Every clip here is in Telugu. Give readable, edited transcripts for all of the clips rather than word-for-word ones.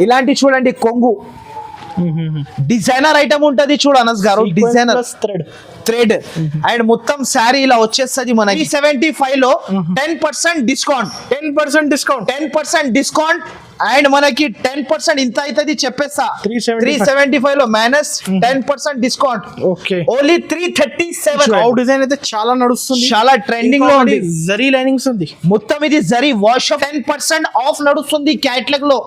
ఇలాంటి చూడండి కొంగు డిజైనర్ ఐటమ్ ఉంటది చూడు అనస్ గారు, డిజైనర్ థ్రెడ్ అండ్ మొత్తం శారీ ఇలా వచ్చేస్తుంది మనకి 75 లో 10% డిస్కౌంట్ 10% డిస్కౌంట్ అండ్ మనకి 10% ఇంత అవుతుంది చెప్పేస్తా 375 లో మైనస్ 10% డిస్కౌంట్ ఓన్లీ 337. డిజైన్ అయితే చాలా నడుస్తుంది, చాలా ట్రెండింగ్ లో ఉంది, జరీ లైనింగ్స్ ఉంది మొత్తం ఇది జరీ వాష్ 10% ఆఫ్ నడుస్తుంది క్యాట్లాగ్ లో.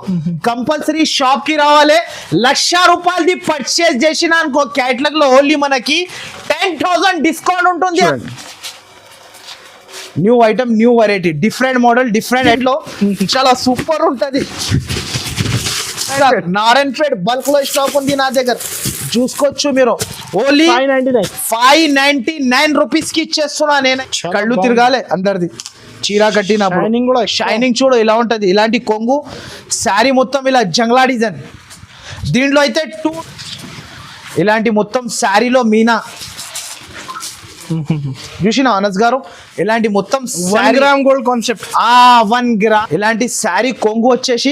కంపల్సరీ షాప్ కి రావాలి, 1,00,000 రూపాయలది పర్చేస్ చేసిన అనుకో క్యాట్లాగ్ లో ఓన్లీ మనకి 10,000 డిస్కౌంట్ ఉంటుంది. New item, new variety, different model, different లో చాలా సూపర్ ఉంటది. నారాయణ ట్రేడ్ బల్క్ లో స్టాక్ ఉంది నా దగ్గర, చూసుకోవచ్చు మీరు. ఓన్లీ 599 రూపీస్ కి ఇచ్చేస్తున్నా నేను. కళ్ళు తిరగాలి అందరిది. చీర కట్టిన షైనింగ్ చూడు ఇలా ఉంటది. ఇలాంటి కొంగు శారీ మొత్తం ఇలా జంగ్లా డిజైన్. దీంట్లో అయితే ఇలాంటి మొత్తం శారీలో మీనా చూసిన అనస్ గారు, ఇలాంటి మొత్తం 1 గ్రామ్ గోల్డ్ కాన్సెప్ట్ 1 గ్రామ్ ఇలాంటి శారీ కొంగు వచ్చేసి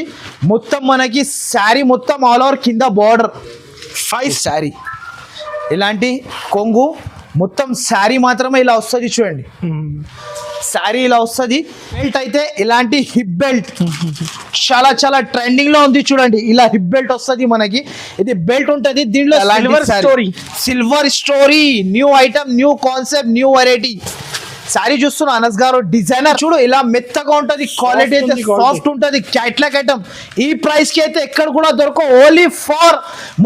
మొత్తం మనకి శారీ మొత్తం ఆల్ ఓవర్ కింద బార్డర్ 5 శారీ. ఇలాంటి కొంగు మొత్తం శారీ మాత్రమే ఇలా వస్తుంది చూడండి, శారీ ఇలా వస్తుంది. బెల్ట్ అయితే ఇలాంటి హిప్ బెల్ట్ చాలా చాలా ట్రెండింగ్ లో ఉంది చూడండి. ఇలా హిప్ బెల్ట్ వస్తుంది మనకి, ఇది బెల్ట్ ఉంటది. దీంట్లో silver story, new item, new concept, new variety. Sari చూస్తున్నా అనస్ గారు, డిజైనర్ చూడు ఇలా మెత్తగా ఉంటది, క్వాలిటీ అయితే సాఫ్ట్ ఉంటది, క్యాట్లాగ్ ఐటమ్. ఈ ప్రైస్ కి అయితే ఎక్కడ కూడా దొరకవు, ఓన్లీ ఫర్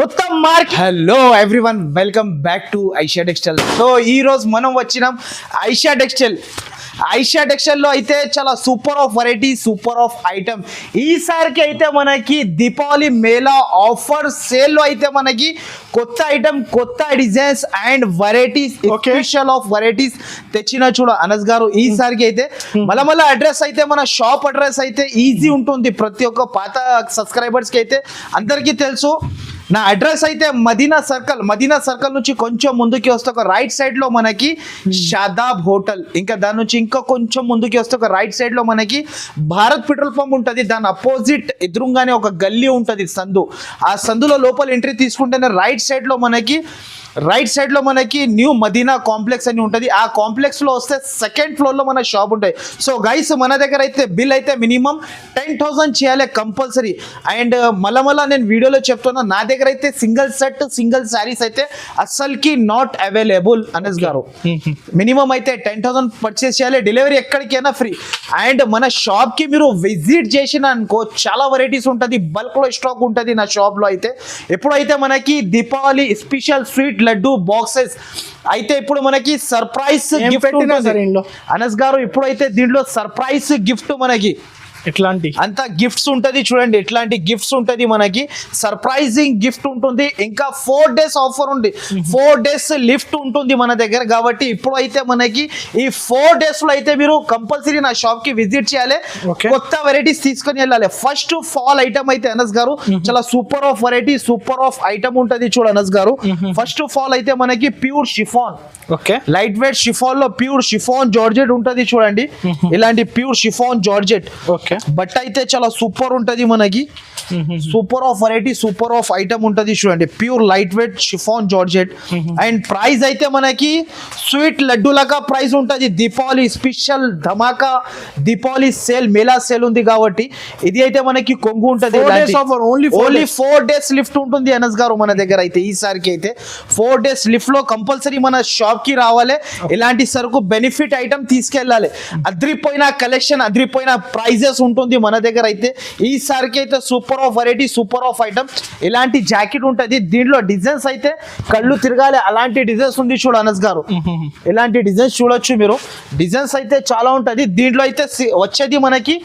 మొత్తం mark. Hello everyone, welcome back to Eicher textile. So ఈ రోజు మనం వచ్చినాం ఐషియా టెక్స్టైల్. ఐషియా టెక్స్టైల్ లో అయితే చాలా super of variety, super of item. ఈసారికి అయితే మనకి దీపావళి మేళా ఆఫర్ సేల్ లో అయితే మనకి కొత్త ఐటమ్, కొత్త designs and varieties, special of varieties తెచ్చిన చూడ అనస్ గారు. ఈసారికి అయితే మళ్ళీ అడ్రస్ అయితే మన షాప్ అడ్రస్ అయితే ఈజీ ఉంటుంది. ప్రతి ఒక్క పాత సబ్స్క్రైబర్స్ కి అయితే అందరికీ తెలుసు. నా అడ్రస్ అయితే మదీనా సర్కిల్ నుంచి కొంచెం ముందుకి వస్తే ఒక రైట్ సైడ్ లో మనకి షాదాబ్ హోటల్, ఇంకా దాని నుంచి ఇంకా కొంచెం ముందుకి వస్తే ఒక రైట్ సైడ్ లో మనకి భారత్ పెట్రోల్ పంప్ ఉంటుంది. దాని అపోజిట్ ఎదురుగానే ఒక గల్లీ ఉంటుంది, సందు. ఆ సందులో లోపల ఎంట్రీ తీసుకుంటేనే రైట్ సైడ్ లో మనకి న్యూ మదీనా కాంప్లెక్స్ అని ఉంటుంది. ఆ కాంప్లెక్స్ లో వస్తే సెకండ్ ఫ్లోర్ లో మన షాప్ ఉంటాయి. సో గైస్, మన దగ్గర అయితే బిల్ అయితే మినిమం 10,000 చేయాలి కంపల్సరీ. అండ్ మళ్ళా నేను వీడియోలో చెప్తున్నా, నా దగ్గర అయితే సింగిల్ సెట్, సింగిల్ శారీస్ అయితే అస్సలకి నాట్ అవైలబుల్ అనస్ గారు. మినిమం అయితే 10,000 పర్చేస్ చేయాలి, డెలివరీ ఎక్కడికైనా ఫ్రీ. అండ్ మన షాప్ కి మీరు విజిట్ చేసిన అనుకో చాలా వెరైటీస్ ఉంటుంది, బల్క్ లో స్టాక్ ఉంటుంది నా షాప్ లో. అయితే ఎప్పుడైతే మనకి Deepavali special sweet laddu boxes అయితే ఇప్పుడు మనకి సర్ప్రైజ్ గిఫ్ట్ అనస్ గారు. ఇప్పుడైతే దీంట్లో సర్ప్రైజ్ గిఫ్ట్ మనకి ఎట్లాంటి అంత గిఫ్ట్స్ ఉంటది చూడండి, ఎట్లాంటి గిఫ్ట్స్ ఉంటది మనకి. సర్ప్రైజింగ్ గిఫ్ట్ ఉంటుంది, ఇంకా 4 days ఆఫర్ ఉంది, 4 days లిఫ్ట్ ఉంటుంది మన దగ్గర. కాబట్టి ఇప్పుడు అయితే మనకి ఈ 4 days లో అయితే మీరు కంపల్సరీ నా షాప్ కి విజిట్ చేయాలి, కొత్త వెరైటీస్ తీసుకొని వెళ్ళాలి. ఫస్ట్ ఫాల్ ఐటమ్ అయితే అనస్ గారు చాలా super of variety, super of item ఉంటది చూడ అనస్ గారు. ఫస్ట్ ఫాల్ అయితే మనకి pure chiffon, light weight chiffon లో ప్యూర్ షిఫాన్ జార్జెట్ ఉంటది చూడండి. ఇలాంటి ప్యూర్ షిఫాన్ జార్జెట్ బట్ అయితే చాలా సూపర్ ఉంటది మనకి. Super of variety, super of item ఉంటది చూడండి, pure light weight chiffon georgette. And price అయితే మనకి స్వీట్ లడ్డు లాగా ప్రైస్ ఉంటది. దీపావళి స్పెషల్ ధమాకా, దీపావళి సేల్, మేళా సేల్ ఉంది కాబట్టి ఇది అయితే మనకి కొంగు ఉంటది. ఓన్లీ 4 days లిఫ్ట్ ఉంటుంది అనస్ గారు మన దగ్గర అయితే. ఈసారికి అయితే 4 days లిఫ్ట్ లో కంపల్సరీ మన షాప్ కి రావాలి, ఇలాంటి సరుకు బెనిఫిట్ ఐటమ్ తీసుకెళ్ళాలి. అద్రిపోయిన కలెక్షన్, అద్రిపోయిన ప్రైజెస్ ఉంటుంది మన దగ్గర అయితే. ఈసారికి అయితే super of variety, super of item. ఇలాంటి జాకెట్ ఉంటుంది, దీంట్లో డిజైన్స్ అయితే కళ్ళు తిరగాలి, అలాంటి డిజైన్స్ ఉంది చూడు అనస్ గారు. ఇలాంటి డిజైన్స్ చూడొచ్చు మీరు, డిజైన్స్ అయితే చాలా ఉంటది. దీంట్లో అయితే వచ్చేది మనకి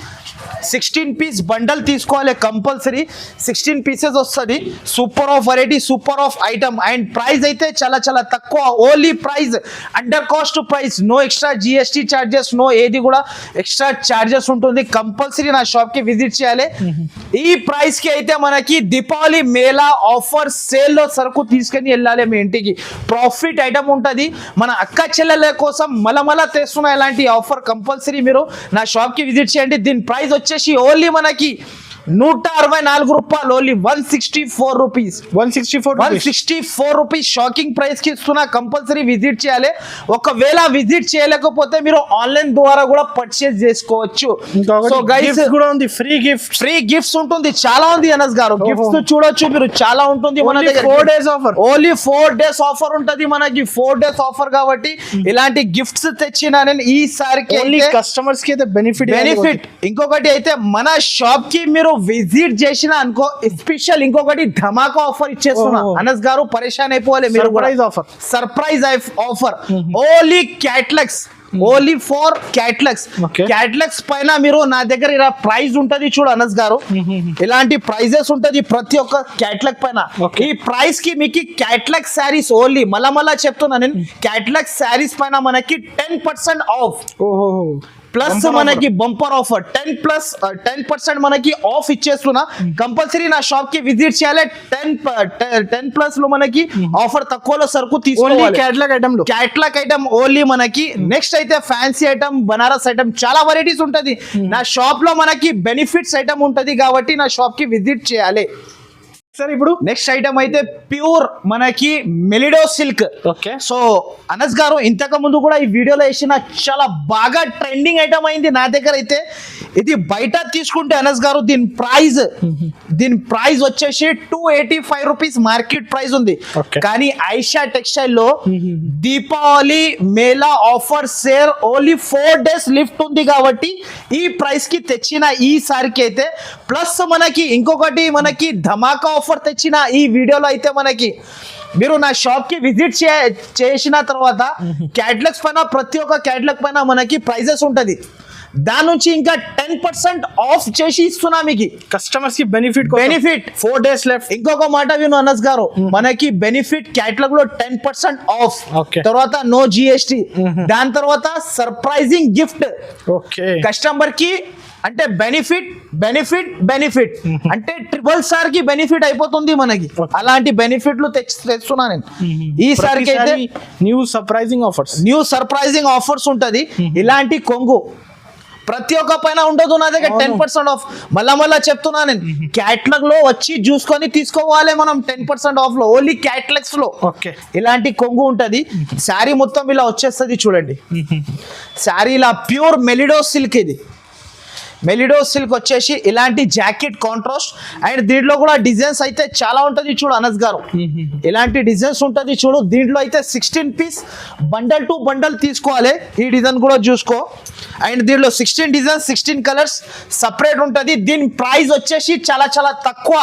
16 piece బండల్ తీసుకోవాలి కంపల్సరీ, 16 pieces వస్తుంది. Super of variety, super of item. And price అయితే చాలా చాలా తక్కువ, only price under cost price, no extra GST charges, no ఏది కూడా ఎక్స్ట్రా చార్జెస్ ఉంటుంది. కంపల్సరీ నా షాప్ కి విజిట్ చేయాలి. ఈ ప్రైస్ కి అయితే మనకి దీపావళి మేళా ఆఫర్ సేల్ లో సరుకు తీసుకొని వెళ్ళాలి మీ ఇంటికి. ప్రాఫిట్ ఐటమ్ ఉంటుంది, మన అక్క చెల్లెల కోసం మళ్ళా తెస్తున్న ఇలాంటి ఆఫర్. కంపల్సరీ మీరు నా షాప్ కి విజిట్ చేయండి. దీని ప్రైస్ వచ్చేసి ఓన్లీ మనకి ₹164 only 164 rupees 164 164 rupees shocking price కి ఇస్తున్నా. కంపల్సరీ విజిట్ చేయాలి. ఒకవేళ విజిట్ చేయలేకపోతే మీరు ఆన్లైన్ ద్వారా కూడా పర్చేస్ చేసుకోవచ్చు. సో గైస్ కూడా ఉంది, ఫ్రీ గిఫ్ట్స్ ఉంటుంది, చాలా ఉంది అనస్ గారు. గిఫ్ట్స్ చూడొచ్చు మీరు, చాలా ఉంటుంది మన దగ్గర. 4 days offer, only 4 days offer ఉంటది మనకి. 4 days ఆఫర్ కాబట్టి ఇలాంటి గిఫ్ట్స్ తెచ్చినా నేను ఈసారికి ఓన్లీ కస్టమర్స్ కి అయితే బెనిఫిట్. ఇంకొకటి అయితే మన షాప్ కి మీరు విజిట్ చేసిన అనుకో, స్పెషల్ ఇంకొకటి ధమాకా ఆఫర్ ఇచ్చేస్తున్నా అనస్ గారు. పరేషాన్ అయిపోవాలి మీరు. Surprise offer only catalogues, only for catalogues. Catalogues పైన మీరు నా దగ్గర ఇలా ప్రైజ్ ఉంటది చూడు అనస్ గారు, ఇలాంటి ప్రైజెస్ ఉంటది ప్రతి ఒక్క క్యాటలాగ్ పైన. ఈ ప్రైస్ కి మీకు క్యాటలాగ్ శారీస్ ఓన్లీ మళ్ళా చెప్తున్నా నేను, క్యాటలాగ్ శారీస్ పైన మనకి 10% ఆఫ్ ప్లస్ మనకి బంపర్ ఆఫర్ 10% మనకి ఆఫ్ ఇచ్చేస్తున్నా. కంపల్సరీ నా షాప్ కి విజిట్ చేయాలి. 10+ లో మనకి ఆఫర్ తక్కువలో సరుకు తీసుకోవాలి. క్యాటలాగ్ ఐటమ్ ఓన్లీ మనకి. నెక్స్ట్ అయితే ఫ్యాన్సీ ఐటమ్, బనారస్ ఐటమ్, చాలా వెరైటీస్ ఉంటది నా షాప్ లో. మనకి బెనిఫిట్స్ ఐటమ్ ఉంటది కాబట్టి నా షాప్ కి విజిట్ చేయాలి. సార్ ఇప్పుడు నెక్స్ట్ ఐటమ్ అయితే ప్యూర్ మనకి మెలిడో సిల్క్. ఓకే. సో అనస్ గారు ఇంతకు ముందు కూడా ఈ వీడియోలో వేసిన చాలా బాగా ట్రెండింగ్ ఐటమ్ అయింది నా దగ్గర అయితే. ఇది బయట తీసుకుంటే అనస్ గారు దీని ప్రైస్ వచ్చేసి 285 రూపీస్ మార్కెట్ ప్రైస్ ఉంది. కానీ ఐషా టెక్స్టైల్ లో Deepavali Mela offer sale only 4 days lift ఉంది కాబట్టి ఈ ప్రైస్ కి తెచ్చిన ఈసారికి అయితే. ప్లస్ మనకి ఇంకొకటి మనకి ధమాకా ఆఫర్ తెచ్చిన ఈ వీడియోలో అయితే మనకి మీరు నా షాప్ కి విజిట్ చేసిన తర్వాత క్యాటలాగ్స్ పైన ప్రతి ఒక్క క్యాటలాగ్ పైన మనకి ప్రైజెస్ ఉంటది. దాని నుంచి ఇంకా 10% ఆఫ్ చేసి ఇస్తున్నా మీకు, కస్టమర్స్ కి బెనిఫిట్ 4 days లెఫ్ట్. ఇంకొక మాట విను అనస్ గారు, మనకి బెనిఫిట్ క్యాటలాగ్ లో 10% ఆఫ్, తర్వాత నో GST, దాని తర్వాత సర్ప్రైజింగ్ గిఫ్ట్ కస్టమర్ కి. అంటే బెనిఫిట్ అంటే SSR కి బెనిఫిట్ అయిపోతుంది మనకి. అలాంటి బెనిఫిట్లు తెస్తున్నా నేను ఈసారికి అయితే. న్యూ సర్ప్రైజింగ్ ఆఫర్స్ ఉంటది. ఇలాంటి కొంగు ప్రతి ఒక్క పైన ఉండదు నా దగ్గర 10% ఆఫ్. మళ్ళా చెప్తున్నా నేను, క్యాటలాగ్ లో వచ్చి చూసుకొని తీసుకోవాలి మనం 10% ఆఫ్ లో. ఓన్లీ క్యాటలాగ్స్ లో ఇలాంటి కొంగు ఉంటది. శారీ మొత్తం ఇలా వచ్చేస్తుంది చూడండి. శారీ ఇలా ప్యూర్ మెలిడో సిల్క్. ఇది మెలిడో సిల్క్ వచ్చేసి ఇలాంటి జాకెట్ కాంట్రాస్ట్. అండ్ దీంట్లో కూడా డిజైన్స్ అయితే చాలా ఉంటది చూడు అనస్ గారు, ఇలాంటి డిజైన్స్ ఉంటది చూడు. దీంట్లో అయితే 16 పీస్ బండల్ టు బండల్ తీసుకోవాలి. ఈ డిజైన్ కూడా చూసుకో. అండ్ దీంట్లో 16 డిజైన్స్, 16 కలర్స్ సపరేట్ ఉంటది. దీని ప్రైస్ వచ్చేసి చాలా తక్కువ.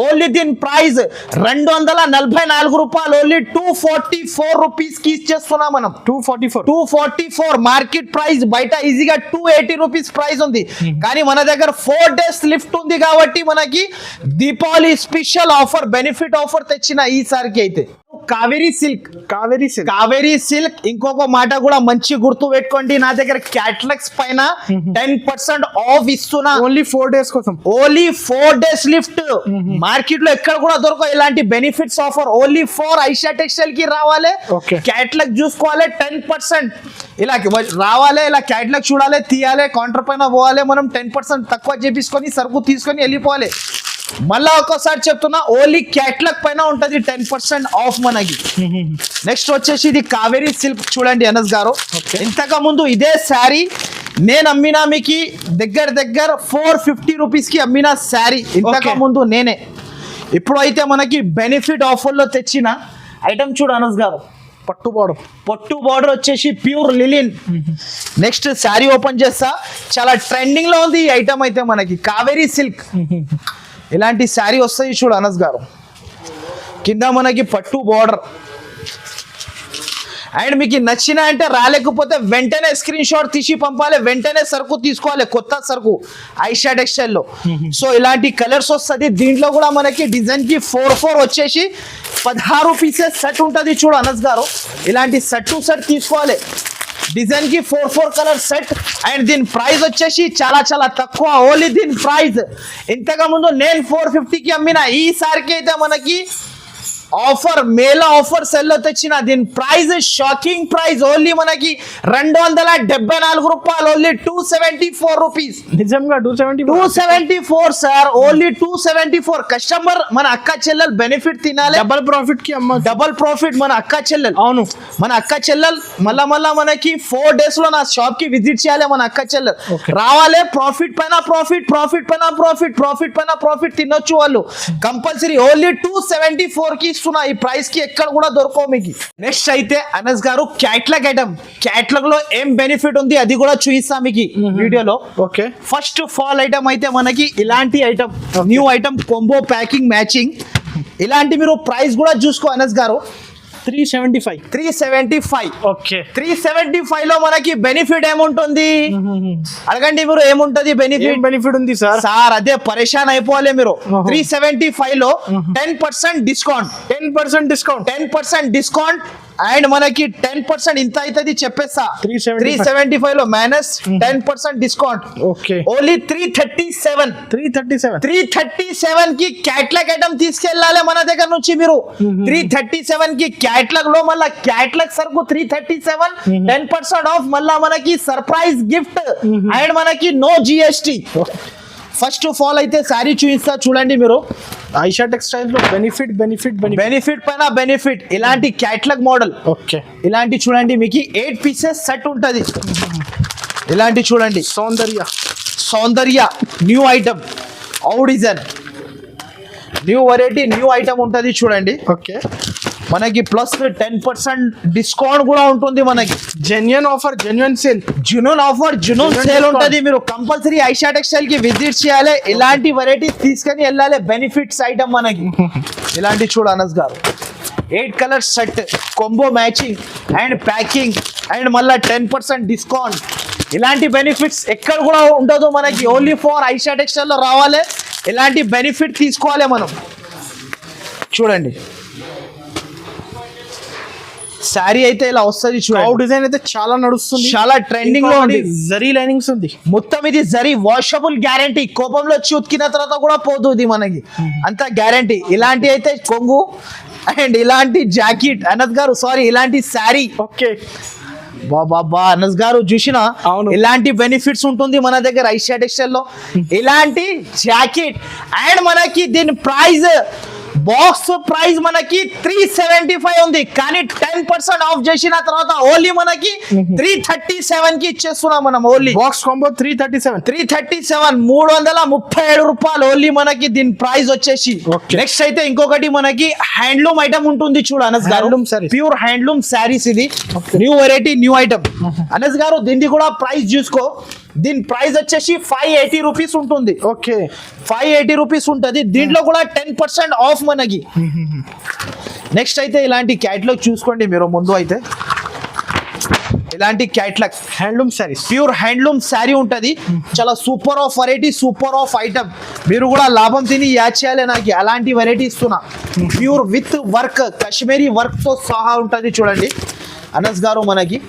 ఓన్లీ దీని ప్రైస్ ₹244. ఓన్లీ 244 రూపీస్ కి ఇచ్చేస్తున్నాం మనం. 244 మార్కెట్ ప్రైస్. బయట ఈజీగా 280 రూపీస్ ప్రైస్ ఉంది. కానీ మన దగ్గర 4 days లిఫ్ట్ ఉంది కాబట్టి మనకి Deepavali special offer, benefit offer తెచ్చిన ఈసారికి అయితే. కావేరీ సిల్క్ ఇంకొక మాట కూడా మంచి గుర్తు పెట్టుకోండి, నా దగ్గర క్యాటలాగ్స్ పైన 10% ఆఫ్ ఇస్తున్నా. ఓన్లీ 4 days కోసం, ఓన్లీ 4 days లిఫ్ట్. మార్కెట్ లో ఎక్కడ కూడా దొరకవు ఇలాంటి benefits offer. Only for Aisha textile కి రావాలి, క్యాటలాగ్ చూసుకోవాలి, 10% ఇలా రావాలి. ఇలా క్యాటలాగ్ చూడాలి, తీయాలి, కౌంటర్ పైన పోవాలి, మనం 10% తక్కువ చేపించుకొని సరుకు తీసుకొని వెళ్ళిపోవాలి. మళ్ళా ఒక్కోసారి చెప్తున్నా, ఓన్లీ క్యాటలాగ్ పైన ఉంటది 10% ఆఫ్ మనకి. నెక్స్ట్ వచ్చేసి ఇది కావేరీ సిల్క్ చూడండి అనస్ గారు. ఇంతకు ముందు ఇదే శారీ నేను అమ్మినా మీకు దగ్గర 450 రూపీస్ కి అమ్మిన శారీ ఇంతకు ముందు నేనే. ఇప్పుడు అయితే మనకి బెనిఫిట్ ఆఫర్ లో తెచ్చిన ఐటమ్ చూడు అనస్ గారు. పట్టు బార్డర్ వచ్చేసి ప్యూర్ లిలిన్. నెక్స్ట్ శారీ ఓపెన్ చేస్తా. చాలా ట్రెండింగ్ లో ఉంది ఈ ఐటమ్ అయితే మనకి. కావేరీ సిల్క్ ఇలాంటి శారీ వస్తాయి చూడు అనస్ గారు. కింద మనకి పట్టు బార్డర్. అండ్ మీకు నచ్చిన అంటే రాలేకపోతే వెంటనే స్క్రీన్ షాట్ తీసి పంపాలి, వెంటనే సరుకు తీసుకోవాలి, కొత్త సరుకు ఐషా టెక్స్టైల్ లో. సో ఇలాంటి కలర్స్ వస్తుంది. దీంట్లో కూడా మనకి డిజైన్ కి 4 వచ్చేసి 16 పీసెస్ సెట్ ఉంటుంది చూడు అనస్ గారు. ఇలాంటి సెట్ టు సెట్ తీసుకోవాలి. డిజైన్ కి 4 కలర్ సెట్. అండ్ దీని ప్రైస్ వచ్చేసి చాలా తక్కువ. ఓన్లీ దీని ప్రైస్ ఇంతకు ముందు నేను 450కి అమ్మిన, ఈసారికి అయితే మనకి ఆఫర్ మేళ ఆఫర్ సెల్ తెచ్చిన దీని ప్రైస్ షాకింగ్ ప్రైస్ ఓన్లీ మనకి 274 రూపాయలు ఓన్లీ 274 రూపీస్ నిజంగా 270 274 సార్ ఓన్లీ 274 కస్టమర్ మన అక్క చెల్లెలు బెనిఫిట్ తినాలి డబుల్ ప్రాఫిట్ కి అమ్మ డబుల్ ప్రాఫిట్ మన అక్క చెల్లెలు అవును మన అక్క చెల్లెలు మళ్ళా మనకి 4 days లో నా షాప్ కి విజిట్ చేయాలి మన అక్క చెల్లెలు Okay. రావాలి ప్రాఫిట్ పైన ప్రాఫిట్ తినొచ్చు వాళ్ళు కంపల్సరీ ఓన్లీ 274 కి ఇస్తున్నా ఈ ప్రైస్ కి ఎక్కడ కూడా దొరకవు మీకు నెక్స్ట్ అయితే అనస్ గారు క్యాట్లాగ్ ఐటమ్ క్యాట్లాగ్ లో ఏం బెనిఫిట్ ఉంది అది కూడా చూపిస్తా మీకు వీడియోలో ఓకే ఫస్ట్ ఫాల్ ఐటమ్ అయితే మనకి ఇలాంటి item new item combo packing matching ఇలాంటి మీరు ప్రైస్ కూడా చూసుకో అనస్ గారు 375 ఓకే 375 లో మనకి బెనిఫిట్ ఏముంటుంది అడగండి మీరు ఏముంటది ఏం బెనిఫిట్ బెనిఫిట్ ఉంది సార్ సార్ అదే పరేషాన్ అయిపోవాలి మీరు 375 లో 10% డిస్కౌంట్ 10% డిస్కౌంట్ అండ్ మనకి 10% ఇంత అవుతుంది చెప్పేస్తా 375 లో మైనస్ 10% డిస్కౌంట్ ఓకే ఓన్లీ 337 కి క్యాట్లాగ్ ఐటమ్ తీసుకెళ్ళాలి మన దగ్గర నుంచి మీరు 337 కి క్యాట్లాగ్ లో మళ్ళీ క్యాట్లాగ్ సరుకు 337 10% ఆఫ్ మళ్ళా మనకి సర్ప్రైజ్ గిఫ్ట్ అండ్ మనకి no GST first of all అయితే శారీ చూపిస్తా చూడండి మీరు ఐషా టెక్స్టైల్స్ లో బెనిఫిట్ పైన బెనిఫిట్ ఇలాంటి క్యాట్లాగ్ మోడల్ ఓకే ఇలాంటి చూడండి మీకు 8 పీసెస్ సెట్ ఉంటది ఇలాంటి చూడండి సౌందర్య న్యూ ఐటమ్ ఔ design new variety new item ఉంటది చూడండి ఓకే మనకి ప్లస్ 10% డిస్కౌంట్ కూడా ఉంటుంది మనకి జెన్యూన్ ఆఫర్ జెన్యూన్ సేల్ ఉంటది మీరు కంపల్సరీ ఐషా టెక్స్టైల్ కి విజిట్ చేయాలి ఇలాంటి వెరైటీస్ తీసుకొని వెళ్ళాలి బెనిఫిట్స్ ఐటమ్ మనకి ఇలాంటి చూడ అనస్ గారు 8 colour set combo matching and packing and మళ్ళీ 10% డిస్కౌంట్ ఇలాంటి బెనిఫిట్స్ ఎక్కడ కూడా ఉండదు మనకి ఓన్లీ ఫర్ ఐషా టెక్స్టైల్ లో రావాలి ఇలాంటి బెనిఫిట్ తీసుకోవాలి మనం చూడండి శారీ అయితే ఇలా వస్తుంది చూడండి డిజైన్ అయితే చాలా నడుస్తుంది చాలా ట్రెండింగ్ లో ఉంది జరీ లైనింగ్స్ ఉంది మొత్తం ఇది జరీ వాషబుల్ గ్యారంటీ కోపంలో వచ్చి ఉతికిన తర్వాత కూడా పోతుంది మనకి అంత గ్యారంటీ ఇలాంటి అయితే కొంగు అండ్ ఇలాంటి జాకెట్ అనస్ గారు సారీ ఇలాంటి శారీ ఓకే బాబా అనస్ గారు చూసిన అవును. ఇలాంటి బెనిఫిట్స్ ఉంటుంది మన దగ్గర ఐషియా టెక్స్టైల్ లో ఇలాంటి జాకెట్ అండ్ మనకి దీని ప్రైస్ బాక్స్ ప్రైస్ మనకి 375 ఉంది కానీ 10% ఆఫ్ చేసిన తర్వాత ఓన్లీ మనకి 337 కి ఇచ్చేస్తున్నాం మనం ఓన్లీ బాక్స్ కాంబో 337 రూపాయలు ఓన్లీ మనకి దీని ప్రైస్ వచ్చేసి Okay. నెక్స్ట్ అయితే ఇంకొకటి మనకి హ్యాండ్లూమ్ ఐటమ్ ఉంటుంది చూడు అనస్ గారు Handloom sarees. Pure handloom sarees ఇది new variety new item Anas గారు దీన్ని కూడా ప్రైస్ చూసుకో దీని ప్రైస్ వచ్చేసి 580 రూపీస్ ఉంటుంది ఓకే 580 రూపీస్ ఉంటుంది దీంట్లో కూడా 10% ఆఫ్ మనకి నెక్స్ట్ అయితే ఇలాంటి క్యాట్లాగ్ చూసుకోండి మీరు ముందు అయితే ఇలాంటి catalogue handloom saris pure handloom sari ఉంటుంది చాలా super of variety super of item మీరు కూడా లాభం తిని యాడ్ చేయాలి నాకు అలాంటి వెరైటీ ఇస్తున్నా pure with work Kashmiri work తో సహా ఉంటుంది చూడండి అనస్ గారు మనకి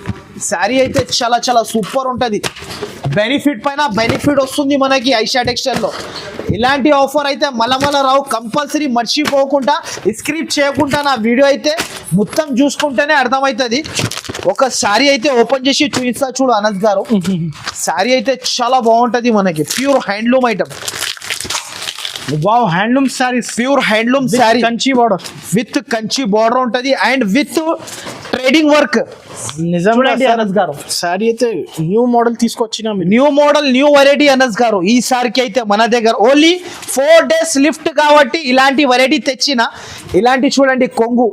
శారీ అయితే చాలా చాలా సూపర్ ఉంటుంది బెనిఫిట్ పైన బెనిఫిట్ వస్తుంది మనకి ఐషా టెక్స్టైల్లో ఇలాంటి ఆఫర్ అయితే మళ్ళా రావు కంపల్సరీ మర్చిపోకుండా స్క్రిప్ట్ చేయకుండా నా వీడియో అయితే మొత్తం చూసుకుంటేనే అర్థమవుతుంది ఒక శారీ అయితే ఓపెన్ చేసి చూపిస్తా చూడు అనస్ గారు శారీ అయితే చాలా బాగుంటుంది మనకి pure handloom item wow handloom saris pure handloom sari Kanchi border with Kanchi border ఉంటుంది అండ్ విత్ ట్రేడింగ్ వర్క్ నిజంగా చూడండి అనస్ గారు సారీ అయితే న్యూ మోడల్ తీసుకొచ్చినా new model new variety Anas గారు ఈ సారికి అయితే మన దగ్గర ఓన్లీ 4 days లిఫ్ట్ కాబట్టి ఇలాంటి వెరైటీ తెచ్చిన ఇలాంటి చూడండి కొంగు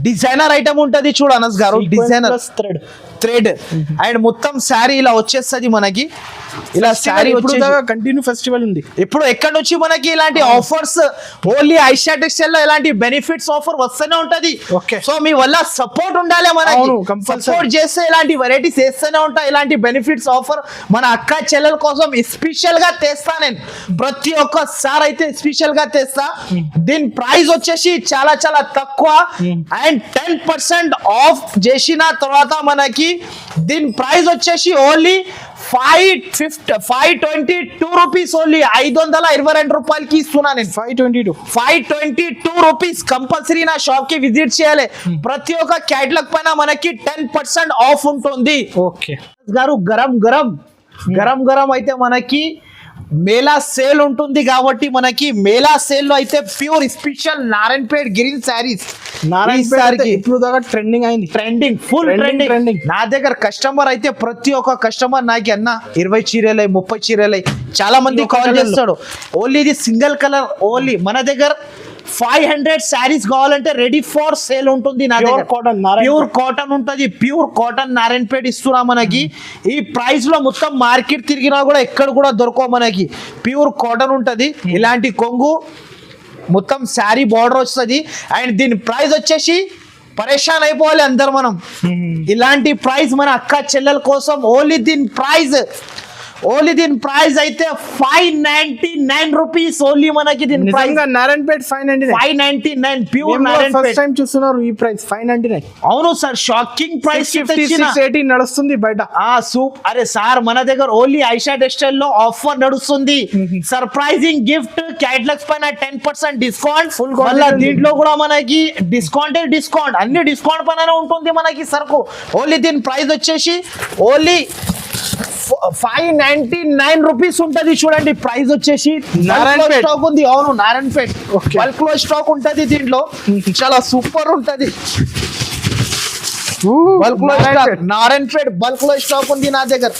డిజైనర్ ఐటమ్ ఉంటది చూడు అనస్ గారు డిజైనర్ థ్రెడ్ అండ్ మొత్తం శారీ ఇలా వచ్చేస్తుంది మనకి ఇలా శారీ కంటిన్యూ ఫెస్టివల్ ఉంది ఇప్పుడు ఎక్కడ నుంచి మనకి ఇలాంటి ఆఫర్స్ ఓన్లీ ఐషా టెక్స్టైల్ లో ఇలాంటి బెనిఫిట్స్ ఆఫర్ వస్తూనే ఉంటది Okay. సో మీ వల్ల సపోర్ట్ ఉండాలి మనకి అవును, compulsory. సపోర్ట్ చేస్తే ఇలాంటి వెరైటీస్ వేస్తూనే ఉంటాయి ఇలాంటి బెనిఫిట్స్ ఆఫర్ మన అక్క చెల్లెల కోసం స్పెషల్ గా తెస్తా నేను ప్రతి ఒక్కసారి అయితే స్పెషల్ గా తెస్తా దీని ప్రైస్ వచ్చేసి చాలా చాలా తక్కువ అండ్ 10% ఆఫ్ చేసిన తర్వాత మనకి దీని ప్రైస్ వచ్చేసి ఓన్లీ 522 రూపీస్ ఓన్లీ, 522 రూపాయలకి ఇస్తున్నా నేను. 522. 522 రూపీస్. కంపల్సరీ నా షాప్ కి విజిట్ చేయాలి. ప్రతి ఒక్క క్యాటలాగ్ పైన మనకి 10% ఆఫ్ ఉంటుంది. ఓకే గారు గరం గరం అయితే మనకి మేళా సేల్ ఉంటుంది కాబట్టి మనకి మేళా సేల్ లో అయితే pure special Narayanpet green saris ఇప్పుడు దాకా ట్రెండింగ్ అయింది. Full Trending. ట్రెండింగ్. నా దగ్గర కస్టమర్ అయితే ప్రతి ఒక్క కస్టమర్ నాకు అన్న 20 చీరలై 30 చీరలై చాలా మంది ఒక కాల్ colour లో. చేస్తాడు. ఓన్లీ ఇది సింగిల్ కలర్ ఓన్లీ. మన దగ్గర 500 శారీస్ కావాలంటే రెడీ ఫర్ సేల్ ఉంటుంది. నా Pure దగ్గర cotton, నారాయణపేట్. ప్యూర్ కాటన్ ఉంటుంది. ప్యూర్ కాటన్ నారాయణపేట్ ఇస్తున్నా మనకి. ఈ ప్రైస్ లో మొత్తం మార్కెట్ తిరిగినా కూడా ఎక్కడ కూడా దొరకవు మనకి. ప్యూర్ కాటన్ ఉంటుంది. ఇలాంటి కొంగు మొత్తం శారీ బార్డర్ వస్తుంది. అండ్ దీని ప్రైస్ వచ్చేసి పరేషాన్ అయిపోవాలి అందరు మనం. ఇలాంటి ప్రైస్ మన అక్క చెల్లెల కోసం ఓన్లీ దీని ప్రైస్ అయితే 599 రూపీస్ ఓన్లీ మనకి. దీని ప్రైస్ నిజంగా Narayanpet 599 pure first Narayanpet. Time చూస్తున్నారు ఈ ప్రైస్ 599. అవును సార్, షాకింగ్ ప్రైస్ 680 నడుస్తుంది బయట. అరే సార్, మన దగ్గర ఓన్లీ ఐషా టెక్స్టైల్ లో ఆఫర్ నడుస్తుంది. సర్ప్రైజింగ్ గిఫ్ట్, క్యాటలాగ్స్ పైన 10% డిస్కౌంట్. Full quantity మళ్ళీ ఉంది. దీంట్లో కూడా మనకి డిస్కౌంట్ అన్ని డిస్కౌంట్ పైన ఉంటుంది మనకి సరుకు. ఓన్లీ దీని ప్రైస్ వచ్చేసి ఓన్లీ 599 రూపీస్ ఉంటది. చూడండి ప్రైస్ వచ్చేసి నారాయణపేట్. స్టాక్ ఉంది. అవును, నారాయణపేట్ Okay. బల్క్ లో స్టాక్ ఉంటది. దీంట్లో చాలా సూపర్ ఉంటది. బల్క్ లో స్టాక్ నారాయణపేట్ బల్క్ లో స్టాక్ ఉంది నా దగ్గర.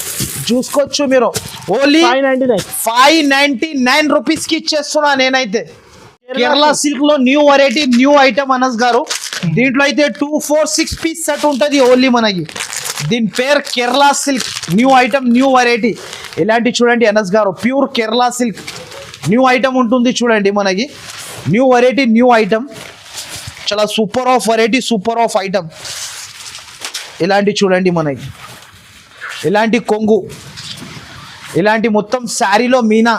చూసుకోవచ్చు మీరు. ఓన్లీ 599 రూపీస్ కి ఇచ్చేస్తున్నా నేనైతే. కేరళ సిల్క్ లో new variety, new item Anas గారు. దీంట్లో అయితే 246 పీస్ సెట్ ఉంటది ఓన్లీ మనకి. దీని పేరు Kerala silk new item, new variety. ఇలాంటి చూడండి అనస్ గారు, pure Kerala silk new item ఉంటుంది. చూడండి మనకి న్యూ వెరైటీ, న్యూ ఐటమ్. చాలా super of variety, super of item. ఇలాంటి చూడండి మనకి. ఇలాంటి కొంగు, ఇలాంటి మొత్తం శారీలో మీనా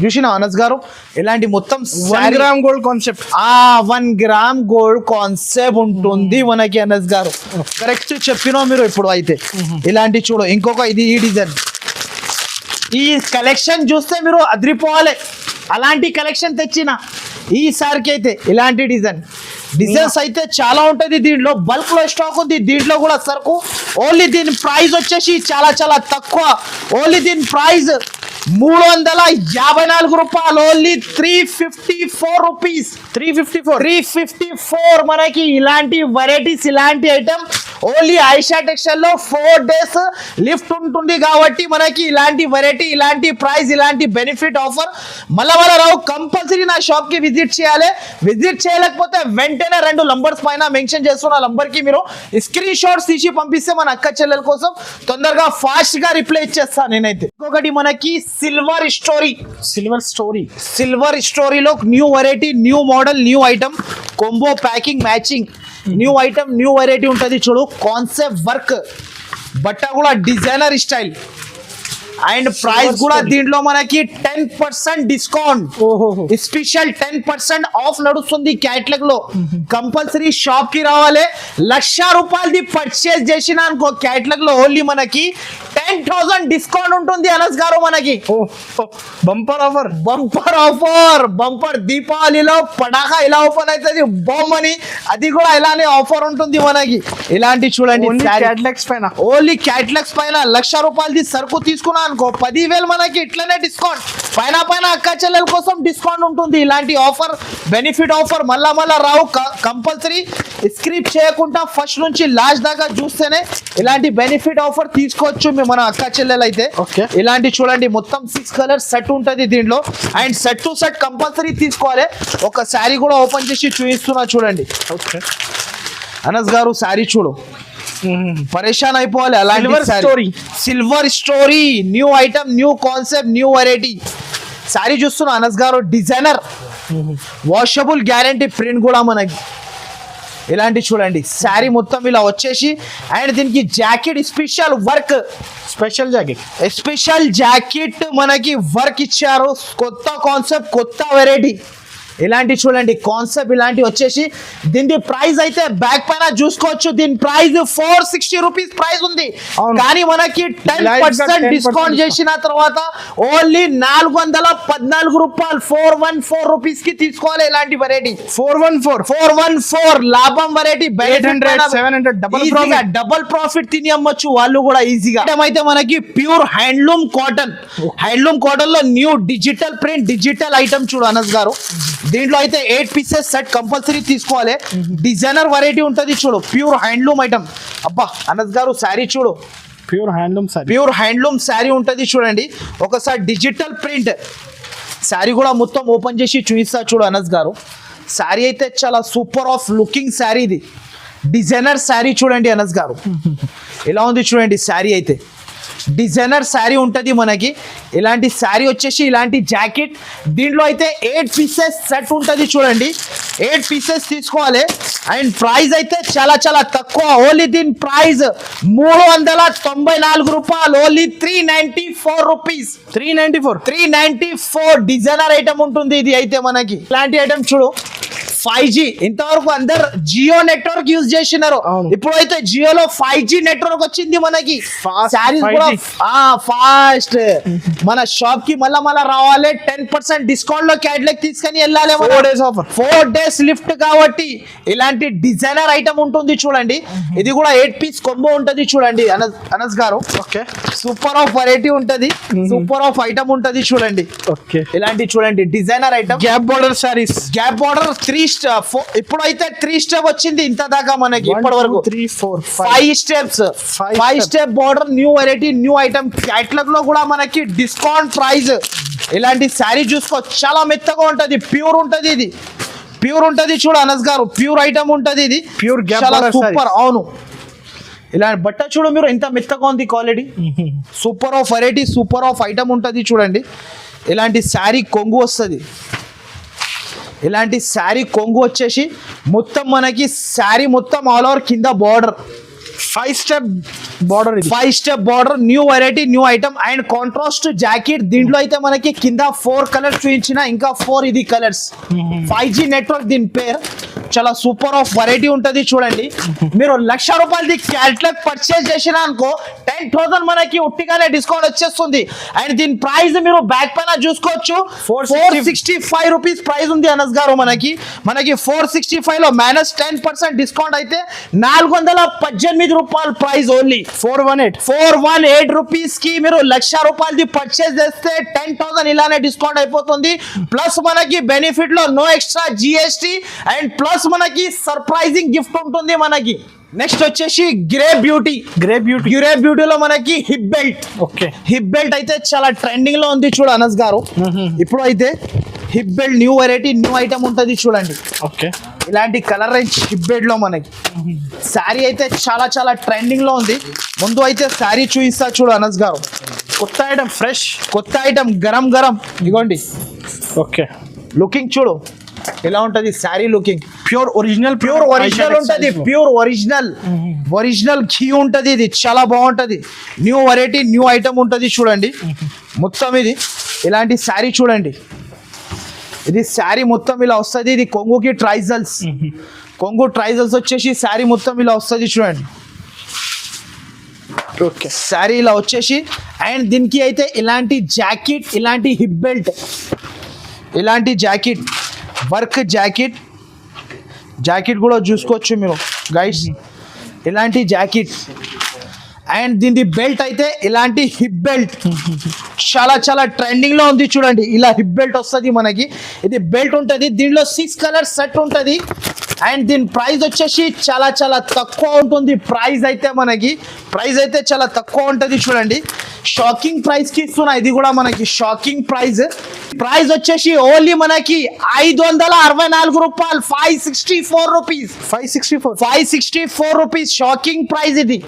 చూసిన అనస్ గారు. ఇలాంటి మొత్తం 1 gram gold concept. 1 gram gold concept ఉంటుంది మనకి అనస్ గారు. కరెక్ట్ చెప్పినా మీరు ఇప్పుడు అయితే. ఇలాంటి చూడు, ఇంకొక ఇది ఈ డిజైన్. ఈ కలెక్షన్ చూస్తే మీరు అదిరిపోవాలి. అలాంటి కలెక్షన్ తెచ్చిన ఈసారికి అయితే ఇలాంటి డిజైన్స్ అయితే చాలా ఉంటుంది. దీంట్లో బల్క్ లో స్టాక్ ఉంది. దీంట్లో కూడా సరుకు ఓన్లీ దీని ప్రైస్ వచ్చేసి చాలా చాలా తక్కువ. ఓన్లీ దీని ప్రైస్ 354 రూపాయలు. Only 354 rupees. 354 మనకి. ఇలాంటి వెరైటీస్, ఇలాంటి ఐటమ్ ఓన్లీ ఐషా టెక్స్టైల్ లో 4 days లిఫ్ట్ ఉంటుంది కాబట్టి మనకి ఇలాంటి వెరైటీ, ఇలాంటి ప్రైస్, ఇలాంటి బెనిఫిట్ ఆఫర్ మళ్ళా రావు. కంపల్సరీ నా షాప్ కి విజిట్ చేయాలి. విజిట్ చేయలేకపోతే వెంటనే 2 నంబర్స్ పైన మెన్షన్ చేస్తున్న నంబర్ కి మీరు స్క్రీన్ షాట్స్ తీసి పంపిస్తే మన అక్క చెల్లెల కోసం తొందరగా ఫాస్ట్ గా రిప్లై ఇచ్చేస్తాను నేనైతే. ఇంకొకటి మనకి సిల్వర్ స్టోరీలో new variety, new model, new item, combo packing matching new item, new variety ఉంటుంది. చూడు కాన్సెప్ట్ వర్క్, బట్ట కూడా డిజైనర్ స్టైల్. అండ్ ప్రైస్ కూడా దీంట్లో మనకి 10% డిస్కౌంట్. స్పెషల్ 10% ఆఫ్ నడుస్తుంది క్యాటలాగ్ లో. కంపల్సరీ షాప్ కి రావాలి. 1,00,000 రూపాయలది పర్చేస్ చేసిన అనుకో క్యాటలాగ్ లో ఓన్లీ మనకి 10,000 డిస్కౌంట్ ఉంటుంది అనస్ గారు మనకి. బంపర్ దీపావళిలో పటాకా ఇలా ఓపెన్ అవుతుంది బాంబ్ అని, అది కూడా ఇలానే ఆఫర్ ఉంటుంది మనకి. ఇలాంటి చూడండి క్యాటలాగ్స్ పైన, ఓన్లీ క్యాటలాగ్స్ పైన 1,00,000 రూపాయలది సరుకు తీసుకున్నా అనుకో 10,000 మనకి ఇట్లనే డిస్కౌంట్. పైన అక్క చెల్లెల కోసం డిస్కౌంట్ ఉంటుంది. ఇలాంటి ఆఫర్, బెనిఫిట్ ఆఫర్ మళ్ళా రావు. కంపల్సరీ స్క్రిప్ చేయకుండా ఫస్ట్ నుంచి లాస్ట్ దాకా చూస్తేనే ఇలాంటి బెనిఫిట్ ఆఫర్ తీసుకోవచ్చు మన అక్క చెల్లెలు అయితే. ఇలాంటి చూడండి మొత్తం 6 కలర్స్ సెట్ ఉంటుంది దీంట్లో. And set to set compulsory తీసుకోవాలి. ఒక శారీ కూడా ఓపెన్ చేసి చూపిస్తున్నా చూడండి. అనస్ గారు శారీ చూడు, పరేషాన్ అయిపోవాలి. అలాంటి silver story, new item, new concept, new variety sari చూస్తున్నా అనస్ గారు. డిజైనర్, వాషబుల్ గ్యారంటీ ప్రింట్ కూడా మనకి. ఇలాంటి చూడండి శారీ మొత్తం ఇలా వచ్చేసి. అండ్ దీనికి jacket special work, special jacket మనకి వర్క్ ఇచ్చారు. కొత్త కాన్సెప్ట్, కొత్త వెరైటీ. ఇలాంటి చూడండి కాన్సెప్ట్ ఇలాంటి వచ్చేసి దీని ప్రైస్ అయితే బ్యాక్ పైన చూసుకోవచ్చు. దీని ప్రైస్ 460 రూపీస్ ప్రైస్ ఉంది. అవును. కానీ మనకి 10% డిస్కౌంట్ చేసిన తర్వాత ఓన్లీ 414 రూపాయలు 414 రూపీస్ కి తీసుకోవాలి. ఇలాంటి వెరైటీ 414 లాభం వెరైటీ 800, 700 డబుల్ ప్రాఫిట్ తిని అమ్మొచ్చు వాళ్ళు కూడా ఈజీగా. అయితే మనకి ప్యూర్ హ్యాండ్లూమ్ కాటన్ లో new digital print digital item చూడు అనస్ గారు. దీంట్లో అయితే 8 పీసెస్ సెట్ కంపల్సరీ తీసుకోవాలి. డిజైనర్ వెరైటీ ఉంటది చూడు, ప్యూర్ హ్యాండ్లూమ్ ఐటమ్. అబ్బా అనస్ గారు శారీ చూడు, ప్యూర్ హ్యాండ్లూమ్ శారీ ఉంటది చూడండి. ఒకసారి డిజిటల్ ప్రింట్ శారీ కూడా మొత్తం ఓపెన్ చేసి చూపిస్తా చూడు అనస్ గారు. శారీ అయితే చాలా సూపర్ ఆఫ్ లుకింగ్ శారీ, ఇది డిజైనర్ శారీ చూడండి అనస్ గారు. ఎలా ఉంది చూడండి శారీ అయితే డిజైనర్ శారీ ఉంటుంది మనకి. ఇలాంటి శారీ వచ్చేసి ఇలాంటి జాకెట్ దీంట్లో అయితే 8 పీసెస్ సెట్ ఉంటుంది చూడండి. 8 పీసెస్ తీసుకోవాలి. అండ్ ప్రైస్ అయితే చాలా చాలా తక్కువ. ఓన్లీ దీని ప్రైస్ 394 రూపాయలు. Only 394 rupees. 394 డిజైనర్ ఐటమ్ ఉంటుంది ఇది అయితే మనకి. ఇలాంటి ఐటమ్ చూడు 5G. ఇంతవరకు అందరు జియో నెట్వర్క్ యూజ్ చేసినారు. అవును. ఇప్పుడు అయితే జియోలో 5G నెట్వర్క్ వచ్చింది మనకి. Fast saris 5G. కూడా ఫాస్ట్. మన షాప్ కి మళ్ళా రావాలి. 10% డిస్కౌంట్ లో క్యాట్లాగ్ తీసుకొని వెళ్ళాలి. 4 days offer. 4 days లిఫ్ట్ కాబట్టి ఇలాంటి డిజైనర్ ఐటమ్ ఉంటుంది చూడండి. ఇది కూడా 8 పీస్ కొంబో ఉంటుంది చూడండి అనస్ గారు. ఓకే సూపర్ ఆఫ్ వెరైటీ ఉంటది, సూపర్ ఆఫ్ ఐటమ్ ఉంటది చూడండి. ఓకే ఇలాంటి చూడండి designer item. Gap border saris. Gap border 3 ఇప్పుడైతే 3 స్టెప్ వచ్చింది ఇంత దాకా మనకి. ఇప్పటి వరకు 3, 4, 5 steps. 5 step border new variety new item. Catalogue లో కూడా మనకి డిస్కౌంట్ ప్రైస్. ఇలాంటి శారీ చూసుకో, చాలా మెత్తగా ఉంటది, ప్యూర్ ఉంటది. ఇది ప్యూర్ ఉంటది చూడు అనస్ గారు, ప్యూర్ ఐటమ్ ఉంటది ఇది. Pure gap చాలా border సూపర్. అవును, ఇలాంటి బట్ట చూడు మీరు ఎంత మెత్తగా ఉంది quality. Super of variety, super of item ఉంటుంది చూడండి. ఇలాంటి శారీ కొంగు వస్తుంది. ఇలాంటి శారీ కొంగు వచ్చేసి మొత్తం మనకి శారీ మొత్తం ఆల్ ఓవర్ కింద border 5 step border. 5 step border new variety new item. And contrast jacket. దీంట్లో అయితే మనకి కింద 4 కలర్స్ చూపించిన, ఇంకా 4 ఇది కలర్స్. 5G నెట్వర్క్ దీని పేరు. చాలా సూపర్ ఆఫ్ వెరైటీ ఉంటుంది చూడండి. మీరు 1,00,000 రూపాయలది క్యాటలాగ్ పర్చేస్ చేసిన అనుకో 10,000 మనకి ఉట్టిగానే డిస్కౌంట్ వచ్చేస్తుంది. అండ్ దీని ప్రైస్ మీరు బ్యాక్ పైన చూసుకోవచ్చు. 465 రూపీస్ ప్రైస్ ఉంది అనస్ గారు మనకి. 465 లో -10% డిస్కౌంట్ అయితే 418 రూపాయలు ప్రైస్. ఓన్లీ 418 రూపీస్ కి మీరు 1,00,000 రూపాయలది పర్చేస్ చేస్తే 10,000 ఇలానే డిస్కౌంట్ అయిపోతుంది. ప్లస్ మనకి బెనిఫిట్ లో no extra GST and plus మనకి సర్ప్రైజింగ్ గిఫ్ట్ ఉంటుంది మనకి. నెక్స్ట్ వచ్చేసి గ్రే బ్యూటీలో మనకి hip belt. Okay hip belt అయితే చాలా ట్రెండింగ్ లో ఉంది చూడు అనస్ గారు. ఇప్పుడు అయితే hip belt new variety new item ఉంటుంది చూడండి. ఓకే ఇలాంటి కలర్ రేంజ్ హిప్ బెల్ట్ లో మనకి శారీ అయితే చాలా చాలా ట్రెండింగ్ లో ఉంది. ముందు అయితే శారీ చూపిస్తా చూడు అనస్ గారు. కొత్త ఐటమ్, ఫ్రెష్ కొత్త ఐటమ్, గరం ఇగోండి. ఓకే లుకింగ్ చూడు ఎలా ఉంటది శారీ లుకింగ్. ప్యూర్ ఒరిజినల్ ఉంటది. ప్యూర్ ఒరిజినల్ ఘీ ఉంటది. ఇది చాలా బాగుంటది. న్యూ వెరైటీ న్యూ ఐటమ్ ఉంటది చూడండి. మొత్తం ఇది ఇలాంటి శారీ చూడండి. ఇది శారీ మొత్తం ఇలా వస్తుంది. ఇది కొంగుకి ట్రైజల్స్. కొంగు ట్రైజల్స్ వచ్చేసి శారీ మొత్తం ఇలా వస్తుంది చూడండి. ఓకే శారీ ఇలా వచ్చేసి అండ్ దీనికి అయితే ఇలాంటి జాకెట్, ఇలాంటి హిప్ బెల్ట్, ఇలాంటి జాకెట్ వర్క్ జాకెట్ కూడా చూసుకోవచ్చు మీరు గైడ్స్. ఇలాంటి జాకెట్ అండ్ దీని బెల్ట్ అయితే ఇలాంటి హిప్ బెల్ట్ చాలా చాలా ట్రెండింగ్ లో ఉంది చూడండి. ఇలా హిప్ బెల్ట్ వస్తుంది మనకి. ఇది బెల్ట్ ఉంటుంది. దీనిలో 6 కలర్స్ సెట్ ఉంటుంది. అండ్ దీని ప్రైస్ వచ్చేసి చాలా చాలా తక్కువ ఉంటుంది. ప్రైస్ అయితే చాలా తక్కువ ఉంటుంది చూడండి. షాకింగ్ ప్రైస్ కి ఇస్తున్నా. ఇది కూడా మనకి షాకింగ్ ప్రైస్ వచ్చేసి ఓన్లీ మనకి 564 రూపాయలు. 564 రూపీస్ షాకింగ్ ప్రైస్. ఇది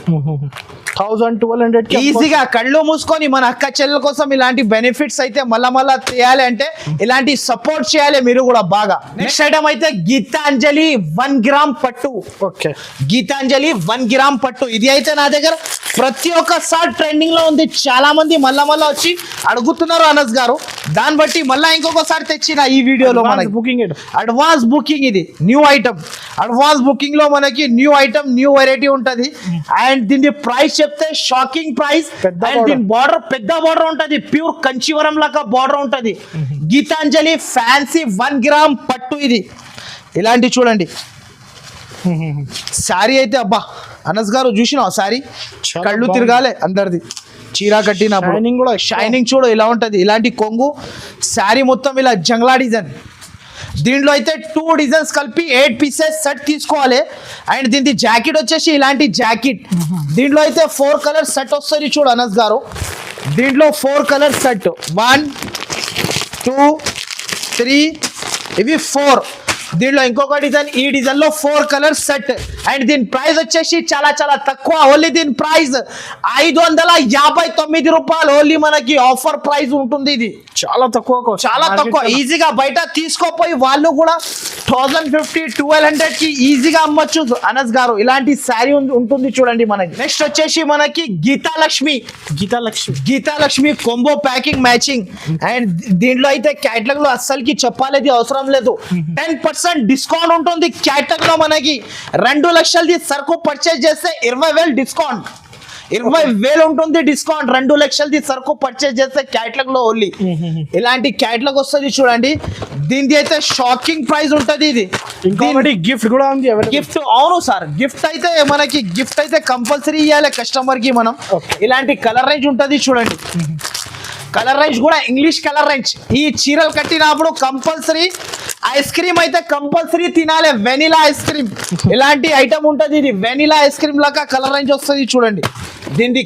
1,200 ఈజీగా కళ్ళు మూసుకొని మన అక్క చెల్లెల కోసం ఇలాంటి బెనిఫిట్స్ అయితే మళ్ళా చేయాలి అంటే ఇలాంటి సపోర్ట్ చేయాలి మీరు కూడా బాగా. నెక్స్ట్ ఐటమ్ అయితే గీతాంజలి 1 గ్రామ్ పట్టు. ఓకే గీతాంజలి 1 గ్రామ్ పట్టు. ఇది అయితే నా దగ్గర ప్రతి ఒక్కసారి ట్రెండింగ్ లో ఉంది. చాలా మంది మళ్ళా వచ్చి అడుగుతున్నారు అనస్ గారు. దాన్ని బట్టి మళ్ళా ఇంకొకసారి తెచ్చిన ఈ వీడియోలో మనకి బుకింగ్ అడ్వాన్స్ బుకింగ్. ఇది న్యూ ఐటమ్. అడ్వాన్స్ బుకింగ్ లో మనకి న్యూ ఐటమ్, న్యూ వెరైటీ ఉంటది. అండ్ దీని ప్రైస్ చెప్తే షాకింగ్ ప్రైస్. అండ్ దీని బార్డర్ పెద్ద బార్డర్ ఉంటది, ప్యూర్ కంచీవరం లాగా బార్డర్ ఉంటది. గీతాంజలి ఫ్యాన్సీ 1 గ్రామ్ పట్టు ఇది. ఇలాంటి చూడండి శారీ అయితే అబ్బా అనస్ గారు చూసినావు శారీ కళ్ళు తిరగాలి అందరిది. చీర కట్టినప్పుడు షైనింగ్ కూడా షైనింగ్ చూడు ఇలా ఉంటది. ఇలాంటి కొంగు శారీ మొత్తం ఇలా జంగ్లా డిజైన్. దీంట్లో అయితే 2 డిజైన్స్ కలిపి 8 పీసెస్ సెట్ తీసుకోవాలి. అండ్ దీని జాకెట్ వచ్చేసి ఇలాంటి జాకెట్. దీంట్లో అయితే 4 కలర్ సెట్ వస్తుంది చూడు అనస్ గారు. దీంట్లో 4 కలర్ సెట్ 1 2 3 ఇవి 4. దీంట్లో ఇంకొక డిజైన్, ఈ డిజైన్ లో 4 కలర్ సెట్. అండ్ దీని ప్రైస్ వచ్చేసి చాలా చాలా తక్కువ. ఓన్లీ దీని ప్రైస్ 559 రూపాయలు. ఓన్లీ మనకి ఆఫర్ ప్రైస్ ఉంటుంది. ఇది చాలా తక్కువ, చాలా తక్కువ. ఈజీగా బయట తీసుకోపోయి వాళ్ళు కూడా 1050-1200 కి ఈజీగా అమ్మొచ్చు అనస్ గారు. ఇలాంటి శారీ ఉంటుంది చూడండి మనకి. నెక్స్ట్ వచ్చేసి మనకి Geethalakshmi combo packing matching. And దీంట్లో అయితే క్యాటలాగ్ లో అస్సలకి చెప్పాలి అవసరం లేదు. 10% డిస్కౌంట్ ఉంటుంది క్యాటలాగ్ లో. మనకి 2 లక్షలది సరుకు పర్చేజ్ చేస్తే 20,000 డిస్కౌంట్. 20,000 ఉంటుంది డిస్కౌంట్ 2 లక్షలది సరుకు పర్చేజ్ చేస్తే క్యాటలాగ్ లో. ఓన్లీ ఇలాంటి క్యాటలాగ్ వస్తుంది చూడండి. దీనిది అయితే షాకింగ్ ప్రైస్ ఉంటది. ఇది ఇంకొకటి గిఫ్ట్ కూడా ఉంది. గిఫ్ట్ అవును సార్, గిఫ్ట్ అయితే మనకి గిఫ్ట్ అయితే కంపల్సరీ ఇవ్వాలి కస్టమర్ కి మనం. ఇలాంటి కలర్ రేంజ్ ఉంటది చూడండి. కలర్ రేంజ్ కూడా ఇంగ్లీష్ కలర్ రేంజ్. ఈ చీరలు కట్టినప్పుడు కంపల్సరీ ఐస్ క్రీమ్ అయితే కంపల్సరీ తినాలి. వెనిలా ఐస్ క్రీమ్ ఇలాంటి ఐటమ్ ఉంటది. ఇది వెనిలా ఐస్ క్రీమ్ లాగా కలర్ రేంజ్ వస్తుంది చూడండి. దీని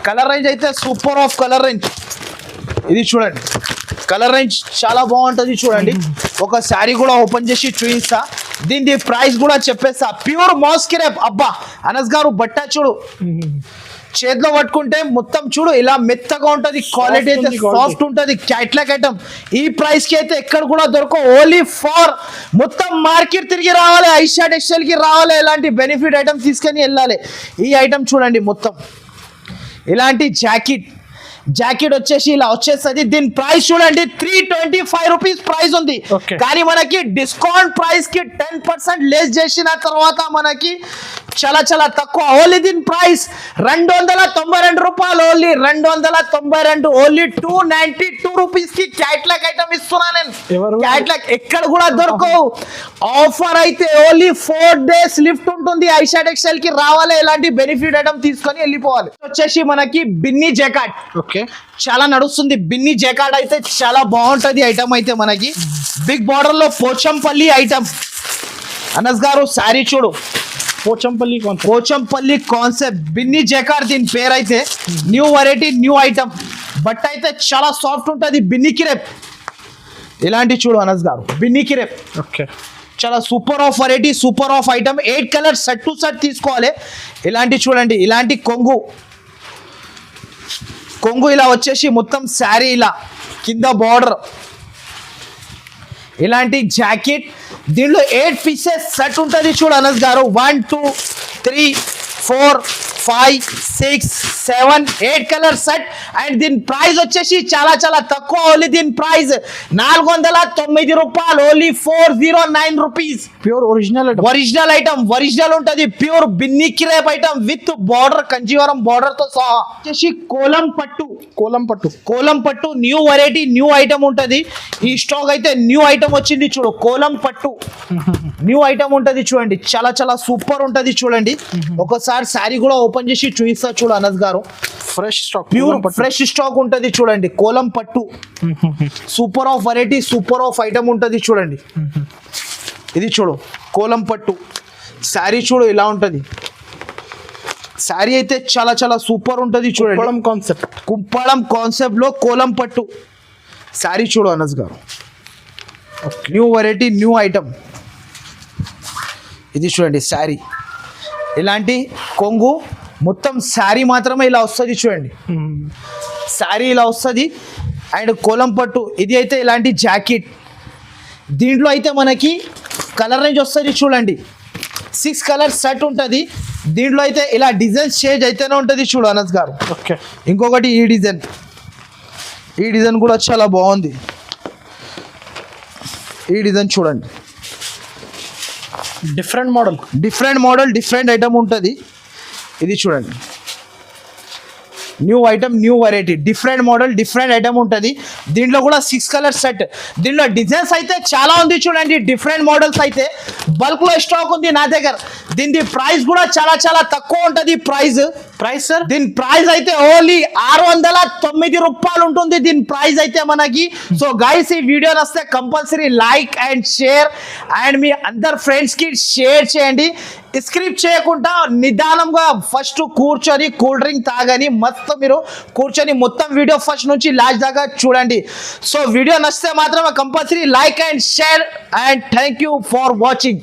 కలర్ రేంజ్ అయితే సూపర్ ఆఫ్ కలర్ రేంజ్. ఇది చూడండి కలర్ రేంజ్ చాలా బాగుంటది చూడండి. ఒక శారీ కూడా ఓపెన్ చేసి చూపిస్తా. దీని ప్రైస్ కూడా చెప్పేస్తా. ప్యూర్ మాస్కిరేప్. అబ్బా అనస్ గారు బట్ట చూడు, చేతిలో పట్టుకుంటే మొత్తం చూడు ఇలా మెత్తగా ఉంటది. క్వాలిటీ అయితే సాఫ్ట్ ఉంటది. క్యాట్లాగ్ ఐటమ్ ఈ ప్రైస్ కి అయితే ఎక్కడ కూడా దొరకవు. ఓన్లీ ఫర్ మొత్తం మార్కెట్ తిరిగి రావాలి, ఐషా టెక్స్టైల్ కి రావాలి. ఇలాంటి బెనిఫిట్ ఐటమ్ తీసుకొని వెళ్ళాలి. ఈ ఐటమ్ చూడండి మొత్తం ఇలాంటి జాకెట్ వచ్చేసి ఇలా వచ్చేస్తుంది. దీని ప్రైస్ చూడండి 325 రూపీస్ ప్రైస్ ఉంది. కానీ మనకి డిస్కౌంట్ ప్రైస్ కి 10% లెస్ చేసిన తర్వాత మనకి చాలా చాలా తక్కువ. ఓన్లీ దీని ప్రైస్ 292 రూపాయలు. ఓన్లీ 292. ఓన్లీ 292 రూపీస్ కి క్యాట్లాగ్ ఐటమ్ ఇస్తున్నా నేను. క్యాట్లాగ్ ఎక్కడ కూడా దొరకవు. ఆఫర్ అయితే ఓన్లీ 4 days లిఫ్ట్ ఉంటుంది. ఐషా టెక్స్టైల్ కి రావాలి. ఇలాంటి బెనిఫిట్ ఐటమ్ తీసుకొని వెళ్ళిపోవాలి. వచ్చేసి మనకి బిన్నీ జాకెట్ చాలా నడుస్తుంది. బిన్నీ జాకెట్ అయితే చాలా బాగుంటది ఐటమ్. అయితే మనకి బిగ్ బార్డర్ లో పోచంపల్లి ఐటమ్. అనస్ గారు శారీ చూడు, పోచంపల్లి కాన్సెప్ట్ బిన్నీ జాకెట్ దీని పేరు. అయితే new variety, new item. But అయితే చాలా సాఫ్ట్ ఉంటుంది. బిన్నీ కిరేప్ ఇలాంటి చూడు అనస్ గారు. బిన్నీ కిరేప్ చాలా super of variety, super of item. 8 colour set to set తీసుకోవాలి. ఇలాంటి చూడండి. ఇలాంటి కొంగు ఇలా వచ్చేసి మొత్తం శారీ ఇలా కింద బార్డర్. ఇలాంటి జాకెట్ దీంట్లో 8 పీసెస్ సెట్ ఉంటుంది చూడు అనస్ గారు. 1 2 3 4 5 6 7 8 కలర్ సెట్. అండ్ దీని ప్రైస్ వచ్చేసి చాలా చాలా తక్కువ. ఓన్లీ దీని ప్రైస్ 409 రూపాయలు. Only 409 rupees. Pure original item. Original ఉంటది. Pure Binny crepe item with border, Kanjeevaram border తో సహా. వచ్చేసి కోలం పట్టు న్యూ వెరైటీ, న్యూ ఐటమ్ ఉంటది. ఈ స్టాక్ అయితే న్యూ ఐటమ్ వచ్చింది చూడు. కోలం పట్టు న్యూ ఐటమ్ ఉంటది చూడండి. చాలా చాలా సూపర్ ఉంటది చూడండి. ఒకసారి శారీ కూడా ఓపెన్ చేసి చూపిస్తా చూడు అనస్ గారు. Fresh stock, pure fresh stock ఉంటది చూడండి. కోలం పట్టు super of variety, super of item ఉంటది చూడండి. ఇది చూడు కోలం పట్టు శారీ చూడు ఇలా ఉంటది. శారీ అయితే చాలా చాలా సూపర్ ఉంటది చూడండి. కుప్పడం కాన్సెప్ట్ లో కోలం పట్టు శారీ చూడు అనస్ గారు. New variety, new item. ఇది చూడండి శారీ. ఇలాంటి కొంగు మొత్తం శారీ మాత్రమే ఇలా వస్తుంది చూడండి. శారీ ఇలా వస్తుంది. అండ్ కోలం పట్టు ఇది అయితే ఇలాంటి జాకెట్. దీంట్లో అయితే మనకి కలర్ రేంజ్ వస్తుంది చూడండి. 6 కలర్ సెట్ ఉంటుంది. దీంట్లో అయితే ఇలా డిజైన్స్ చేంజ్ అయితేనే ఉంటుంది. చూడు అనస్ గారు, ఓకే ఇంకొకటి ఈ డిజైన్ కూడా చాలా బాగుంది. ఈ డిజైన్ చూడండి, డిఫరెంట్ మోడల్. డిఫరెంట్ ఐటమ్ ఉంటుంది. ఇది చూడండి, new item, new variety, different model, different item ఉంటుంది. దీంట్లో కూడా 6 కలర్ సెట్. దీంట్లో డిజైన్స్ అయితే చాలా ఉంది చూడండి. డిఫరెంట్ మోడల్స్ అయితే బల్క్లో స్టాక్ ఉంది నా దగ్గర. దీని ప్రైస్ కూడా చాలా చాలా తక్కువ ఉంటుంది. ప్రైస్ సార్ దీని ప్రైస్ అయితే ఓన్లీ 609 రూపాయలు ఉంటుంది. దీని ప్రైస్ అయితే మనకి. సో గైస్, ఈ వీడియో నచ్చితే compulsory like and share and మీ అందరు ఫ్రెండ్స్కి షేర్ చేయండి. స్క్రిప్ట్ చేయకుండా నిదానంగా ఫస్ట్ కూర్చొని కూల్ డ్రింక్ తాగని మస్తు మీరు కూర్చొని మొత్తం వీడియో ఫస్ట్ నుంచి లాస్ట్ దాకా చూడండి. సో వీడియో నచ్చితే మాత్రం compulsory like and share and thank you for watching.